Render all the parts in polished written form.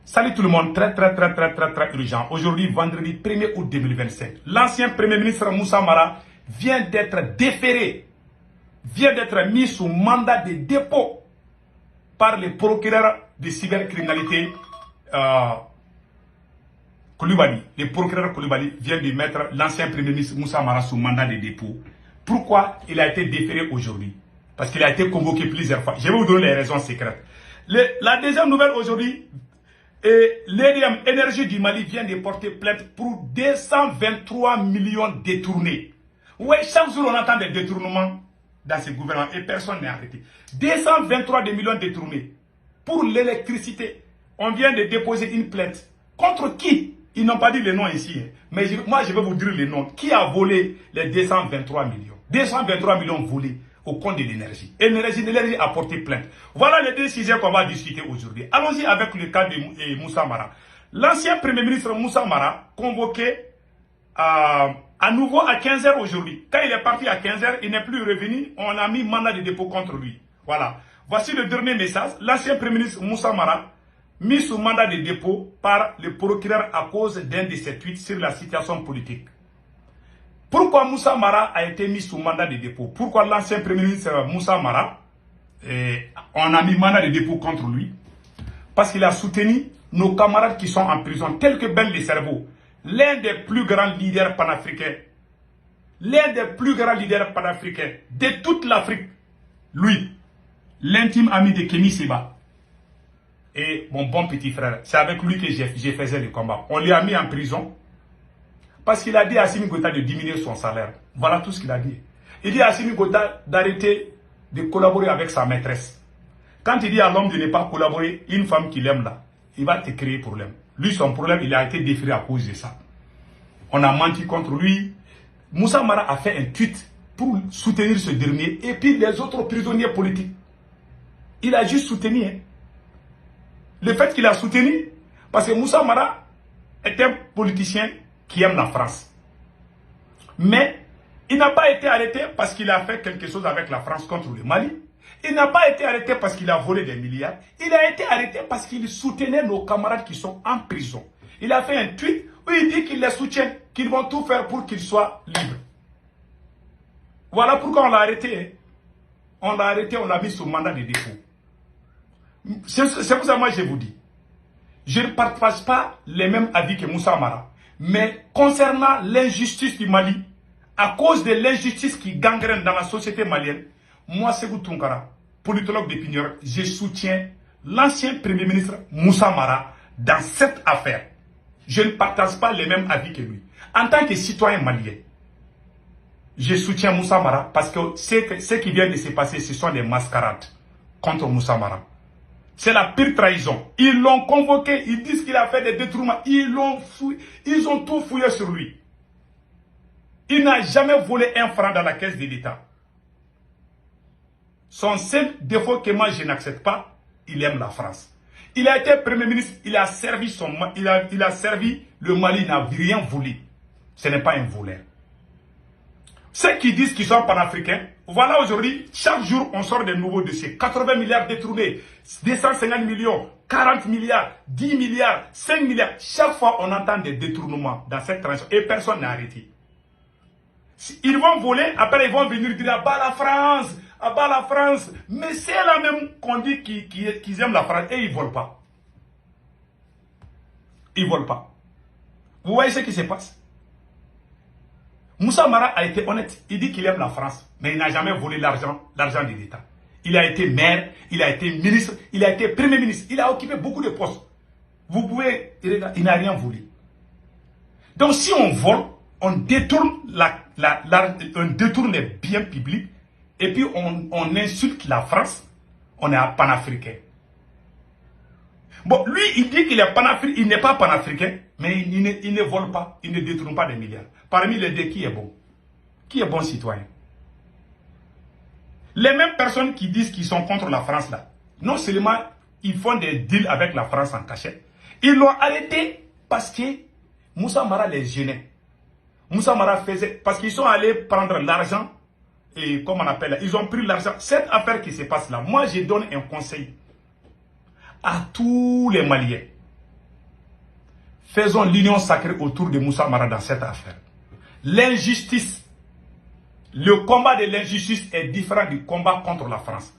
Salut tout le monde, très urgent. Aujourd'hui, vendredi 1er août 2025. L'ancien Premier ministre Moussa Mara vient d'être déféré, vient d'être mis sous mandat de dépôt par le procureur de cybercriminalité Koulibaly. Le procureur Koulibaly vient de mettre l'ancien Premier ministre Moussa Mara sous mandat de dépôt. Pourquoi il a été déféré aujourd'hui? Parce qu'il a été convoqué plusieurs fois. Je vais vous donner les raisons secrètes. La deuxième nouvelle aujourd'hui, l'EDM Énergie du Mali vient de porter plainte pour 223 millions détournés. Oui, chaque jour on entend des détournements dans ce gouvernement et personne n'est arrêté. 223 millions détournés pour l'électricité. On vient de déposer une plainte. Contre qui? Ils n'ont pas dit le nom ici. Mais moi je vais vous dire le nom. Qui a volé les 223 millions? 223 millions volés au compte de l'énergie. L'énergie a porté plainte. Voilà les deux sujets qu'on va discuter aujourd'hui. Allons-y avec le cas de Moussa Mara. L'ancien Premier ministre Moussa Mara, convoqué à nouveau à 15 h aujourd'hui. Quand il est parti à 15 h, il n'est plus revenu. On a mis mandat de dépôt contre lui. Voilà. Voici le dernier message. L'ancien Premier ministre Moussa Mara, mis sous mandat de dépôt par le procureur à cause d'un de ses tweets sur la situation politique. Pourquoi Moussa Mara a été mis sous mandat de dépôt? Pourquoi l'ancien Premier ministre Moussa Mara, on a mis mandat de dépôt contre lui? Parce qu'il a soutenu nos camarades qui sont en prison, tels que Ben Le Cerveau, l'un des plus grands leaders panafricains. L'un des plus grands leaders panafricains de toute l'Afrique. Lui, l'intime ami de Kémy Séba. Et mon bon petit frère, c'est avec lui que j'ai fait le combat. On l'a mis en prison. Parce qu'il a dit à Assimi Goïta de diminuer son salaire. Voilà tout ce qu'il a dit. Il dit à Assimi Goïta d'arrêter de collaborer avec sa maîtresse. Quand il dit à l'homme de ne pas collaborer, une femme qu'il aime là, il va te créer problème. Lui, son problème, il a été déféré à cause de ça. On a menti contre lui. Moussa Mara a fait un tweet pour soutenir ce dernier et puis les autres prisonniers politiques. Il a juste soutenu. Hein. Le fait qu'il a soutenu, parce que Moussa Mara est un politicien qui aime la France. Mais il n'a pas été arrêté parce qu'il a fait quelque chose avec la France contre le Mali. Il n'a pas été arrêté parce qu'il a volé des milliards. Il a été arrêté parce qu'il soutenait nos camarades qui sont en prison. Il a fait un tweet où il dit qu'il les soutient, qu'ils vont tout faire pour qu'ils soient libres. Voilà pourquoi on l'a arrêté. On l'a arrêté, on l'a mis sous mandat de dépôt. C'est pour ça que moi je vous dis, je ne partage pas les mêmes avis que Moussa Mara. Mais concernant l'injustice du Mali, à cause de l'injustice qui gangrène dans la société malienne, moi, Ségou Tounkara, politologue de Pignor, je soutiens l'ancien Premier ministre Moussa Mara dans cette affaire. Je ne partage pas les mêmes avis que lui. En tant que citoyen malien, je soutiens Moussa Mara parce que ce qui vient de se passer, ce sont des mascarades contre Moussa Mara. C'est la pire trahison. Ils l'ont convoqué, ils disent qu'il a fait des détournements. Ils ont tout fouillé sur lui. Il n'a jamais volé un franc dans la caisse de l'État. Son seul défaut que moi je n'accepte pas, il aime la France. Il a été Premier ministre, il a servi le Mali, il n'a rien volé. Ce n'est pas un voleur. Ceux qui disent qu'ils sont panafricains, voilà aujourd'hui, chaque jour, on sort des nouveaux dossiers. 80 milliards détournés, 250 millions, 40 milliards, 10 milliards, 5 milliards. Chaque fois, on entend des détournements dans cette tranche et personne n'a arrêté. Ils vont voler, après ils vont venir dire à bas la France, à bas la France. Mais c'est là même qu'on dit qu'ils aiment la France et ils ne volent pas. Ils ne volent pas. Vous voyez ce qui se passe? Moussa Mara a été honnête. Il dit qu'il aime la France, mais il n'a jamais volé l'argent de l'État. Il a été maire, il a été ministre, il a été Premier ministre. Il a occupé beaucoup de postes. Vous pouvez, il n'a rien volé. Donc si on vole, on détourne, on détourne les biens publics et puis on insulte la France, on est panafricain. Bon, lui, il dit qu'il est panafricain, il n'est pas panafricain, mais il ne vole pas, il ne détourne pas des milliards. Parmi les deux, qui est bon? Qui est bon citoyen? Les mêmes personnes qui disent qu'ils sont contre la France là, non seulement ils font des deals avec la France en cachette, ils l'ont arrêté parce que Moussa Mara les gênait. Moussa Mara faisait, parce qu'ils sont allés prendre l'argent, et comme on appelle, ils ont pris l'argent. Cette affaire qui se passe là, moi je donne un conseil à tous les Maliens. Faisons l'union sacrée autour de Moussa Mara dans cette affaire. L'injustice, le combat de l'injustice est différent du combat contre la France.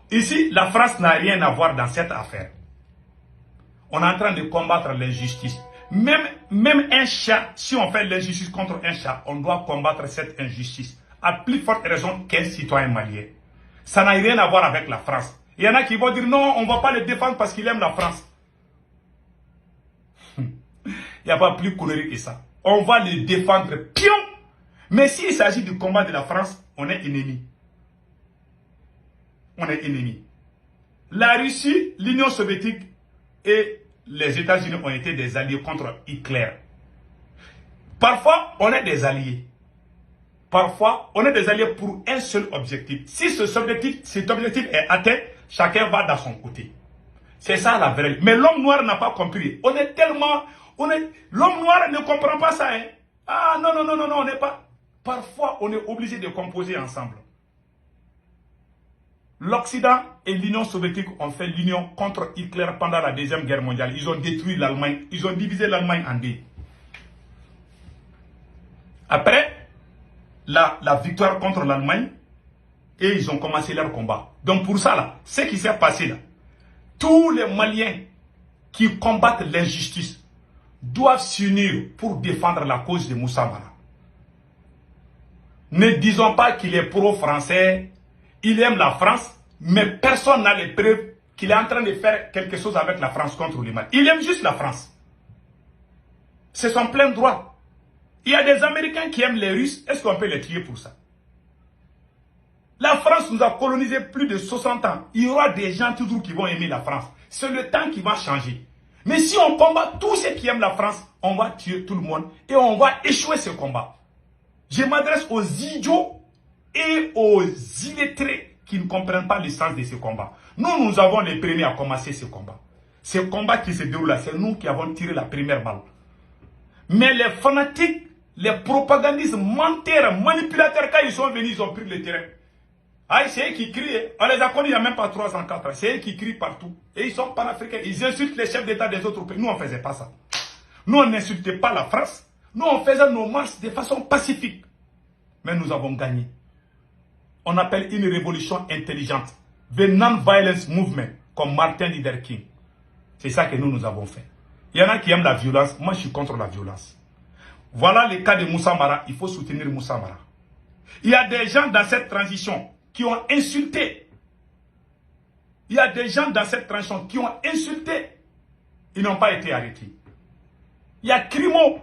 Ici, la France n'a rien à voir dans cette affaire. On est en train de combattre l'injustice. Même un chat, si on fait l'injustice contre un chat, on doit combattre cette injustice. À plus forte raison qu'un citoyen malien. Ça n'a rien à voir avec la France. Il y en a qui vont dire non, on ne va pas le défendre parce qu'il aime la France. Il n'y a pas plus connerie que ça. On va le défendre, pion. Mais s'il s'agit du combat de la France, on est ennemi. On est ennemi. La Russie, l'Union soviétique et les États-Unis ont été des alliés contre Hitler. Parfois, on est des alliés. Parfois, on est des alliés pour un seul objectif. Si cet objectif est atteint, chacun va dans son côté. C'est ça la vraie. Mais l'homme noir n'a pas compris. On est tellement... L'homme noir ne comprend pas ça. Hein? Ah non, on n'est pas... Parfois, on est obligé de composer ensemble. L'Occident et l'Union soviétique ont fait l'union contre Hitler pendant la Deuxième Guerre mondiale. Ils ont détruit l'Allemagne. Ils ont divisé l'Allemagne en deux. Après la victoire contre l'Allemagne, et ils ont commencé leur combat. Donc pour ça, là, ce qui s'est passé là, tous les Maliens qui combattent l'injustice doivent s'unir pour défendre la cause de Moussa Mara. Ne disons pas qu'il est pro-français, il aime la France, mais personne n'a les preuves qu'il est en train de faire quelque chose avec la France contre le Mali. Il aime juste la France. C'est son plein droit. Il y a des Américains qui aiment les Russes, est-ce qu'on peut les tuer pour ça? La France nous a colonisé plus de 60 ans. Il y aura des gens toujours qui vont aimer la France. C'est le temps qui va changer. Mais si on combat tous ceux qui aiment la France, on va tuer tout le monde et on va échouer ce combat. Je m'adresse aux idiots et aux illettrés qui ne comprennent pas le sens de ce combat. Nous avons les premiers à commencer ce combat. Ce combat qui se déroule là, c'est nous qui avons tiré la première balle. Mais les fanatiques, les propagandistes, menteurs, manipulateurs, quand ils sont venus, ils ont pris le terrain. Ah, c'est eux qui crient. On les a connus il n'y a même pas 3 ans, 4 ans. C'est eux qui crient partout. Et ils sont panafricains. Ils insultent les chefs d'État des autres pays. Nous, on ne faisait pas ça. Nous, on n'insultait pas la France. Nous, on faisait nos marches de façon pacifique. Mais nous avons gagné. On appelle une révolution intelligente. The Non-Violence Movement, comme Martin Luther King. C'est ça que nous avons fait. Il y en a qui aiment la violence. Moi, je suis contre la violence. Voilà le cas de Moussa Mara. Il faut soutenir Moussa Mara. Il y a des gens dans cette transition qui ont insulté. Il y a des gens dans cette transition qui ont insulté. Ils n'ont pas été arrêtés. Il y a Crimo.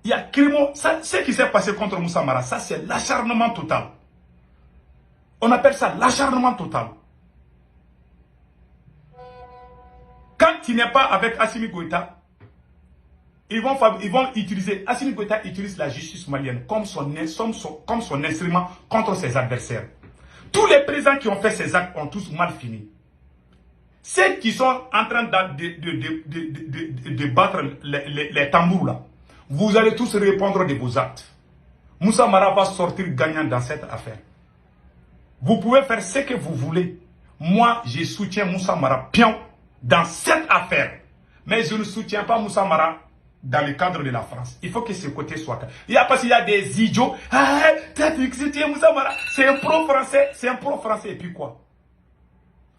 Il y a Crimo. Ce qui s'est passé contre Moussa Mara, ça c'est l'acharnement total. On appelle ça l'acharnement total. Quand tu n'es pas avec Assimi Goïta, ils vont utiliser, Assimi Goïta utilise la justice malienne comme son instrument contre ses adversaires. Tous les présidents qui ont fait ces actes ont tous mal fini. Ceux qui sont en train de battre les tambours là, vous allez tous répondre de vos actes. Moussa Mara va sortir gagnant dans cette affaire. Vous pouvez faire ce que vous voulez. Moi, je soutiens Moussa Mara pion dans cette affaire. Mais je ne soutiens pas Moussa Mara dans le cadre de la France. Il faut que ce côté soit... parce qu'il y a des idiots. Ah, tu soutiens Moussa Mara. C'est un pro-français. C'est un pro-français. Et puis quoi?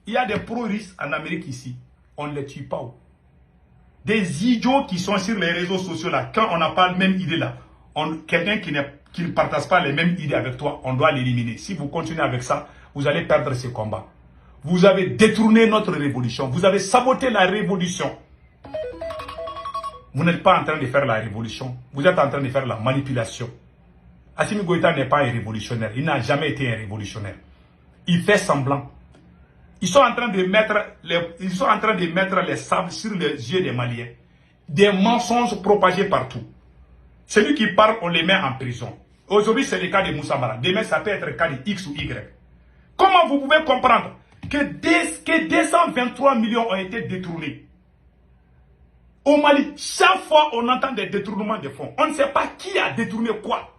Il y a des pro-russes en Amérique ici. On ne les tue pas. Des idiots qui sont sur les réseaux sociaux là. Quand on n'a pas la même idée là. Quelqu'un qui ne partage pas les mêmes idées avec toi, on doit l'éliminer. Si vous continuez avec ça, vous allez perdre ce combat. Vous avez détourné notre révolution. Vous avez saboté la révolution. Vous n'êtes pas en train de faire la révolution. Vous êtes en train de faire la manipulation. Assimi Goïta n'est pas un révolutionnaire. Il n'a jamais été un révolutionnaire. Il fait semblant. Ils sont en train de mettre les sables sur les yeux des Maliens. Des mensonges propagés partout. Celui qui parle, on les met en prison. Aujourd'hui, c'est le cas de Moussa Mara. Demain, ça peut être le cas de X ou Y. Comment vous pouvez comprendre que 223 millions ont été détournés? Au Mali, chaque fois on entend des détournements de fonds, on ne sait pas qui a détourné quoi.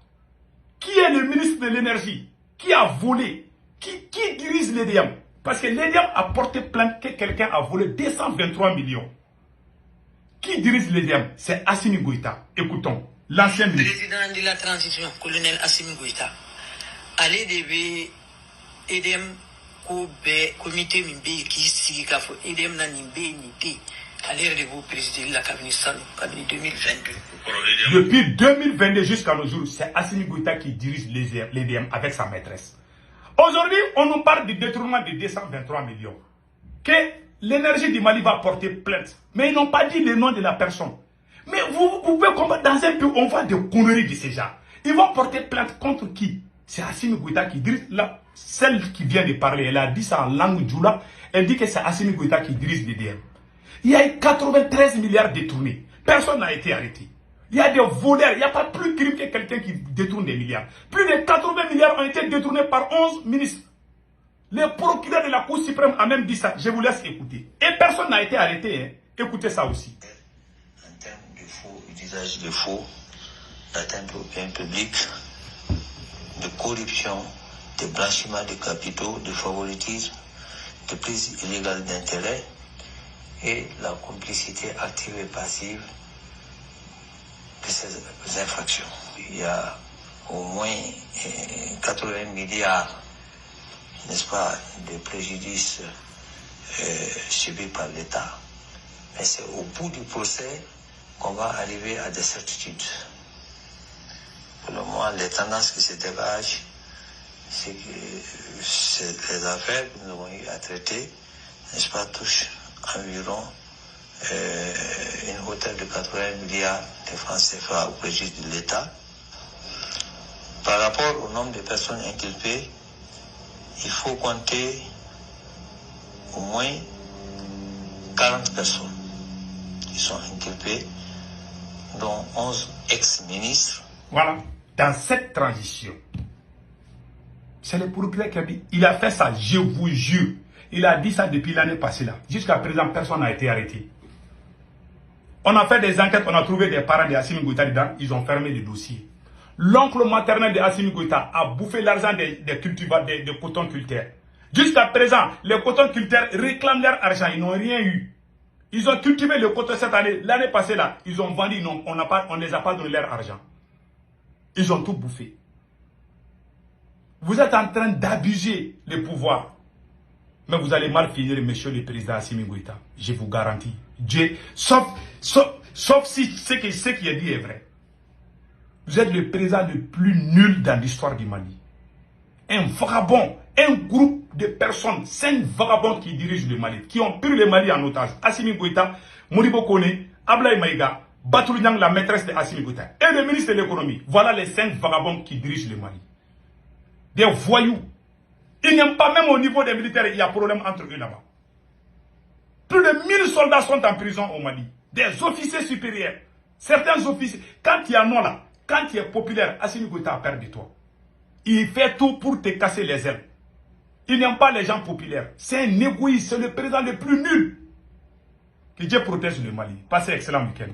Qui est le ministre de l'énergie? Qui a volé? Qui dirige l'EDM? Parce que l'EDM a porté plainte que quelqu'un a volé 223 millions. Qui dirige l'EDM? C'est Assimi Goïta. Écoutons, l'ancien ministre. Président de la transition, colonel Assimi Goïta. Allez de EDM comité Mimbe qui signe EDM na Nimbe Nité. Allez de vous présider la cabinet 2022. Depuis 2022 jusqu'à nos jours, c'est Assimi Goïta qui dirige l'EDM avec sa maîtresse. Aujourd'hui, on nous parle du détournement de 223 millions. Que l'énergie du Mali va porter plainte. Mais ils n'ont pas dit le nom de la personne. Mais vous pouvez comprendre, dans un pays, on voit des conneries de ces gens. Ils vont porter plainte contre qui? C'est Assimi Goïta qui dirige. Là, celle qui vient de parler, elle a dit ça en langue djoula. Elle dit que c'est Assimi Goïta qui dirige l'EDM. Il y a eu 93 milliards détournés. Personne n'a été arrêté. Il y a des voleurs. Il n'y a pas plus de crime que quelqu'un qui détourne des milliards. Plus de 80 milliards ont été détournés par 11 ministres. Le procureur de la Cour suprême a même dit ça. Je vous laisse écouter. Et personne n'a été arrêté. Hein. Écoutez ça aussi. En termes de faux, usage de faux, d'atteinte au bien public, de corruption, de blanchiment de capitaux, de favoritisme, de prise illégale d'intérêt et la complicité active et passive de ces infractions. Il y a au moins 80 milliards, n'est-ce pas, de préjudices subis par l'État. Mais c'est au bout du procès qu'on va arriver à des certitudes. Pour le moment, les tendances qui se dégagent, c'est que les affaires que nous avons eu à traiter, n'est-ce pas, touchent environ une hauteur de 80 milliards de francs CFA au préjudice de l'État. Par rapport au nombre de personnes inculpées, il faut compter au moins 40 personnes qui sont inculpées, dont 11 ex-ministres. Voilà, dans cette transition, c'est le procureur qui a dit, il a fait ça, je vous jure. Il a dit ça depuis l'année passée là. Jusqu'à présent, personne n'a été arrêté. On a fait des enquêtes, on a trouvé des parents de Assimi Goïta dedans, ils ont fermé le dossier. L'oncle maternel de Assimi Goïta a bouffé l'argent des cotonculteurs. Jusqu'à présent, les cotonculteurs réclament leur argent, ils n'ont rien eu. Ils ont cultivé le coton cette année. L'année passée là, ils ont vendu, non, on ne les a pas donné leur argent. Ils ont tout bouffé. Vous êtes en train d'abuser le pouvoir. Mais vous allez mal finir, monsieur le président Assimi Goïta. Je vous garantis. Dieu, sauf si ce qui est dit est vrai. Vous êtes le président le plus nul dans l'histoire du Mali. Un vagabond, un groupe de personnes, 5 vagabonds qui dirigent le Mali, qui ont pris le Mali en otage. Assimi Goïta, Modibo Kone, Ablaye Maïga, Batoulou Niang, la maîtresse de Assimi Goïta, et le ministre de l'économie. Voilà les 5 vagabonds qui dirigent le Mali. Des voyous. Ils n'aiment pas, même au niveau des militaires, il y a problème entre eux là-bas. Plus de 1000 soldats sont en prison au Mali. Des officiers supérieurs. Certains officiers, quand il y a non là, quand tu es populaire, Assimi Goïta a peur de toi. Il fait tout pour te casser les ailes. Il n'aime pas les gens populaires. C'est un égoïste, c'est le président le plus nul. Que Dieu protège le Mali. Passez excellent week-end.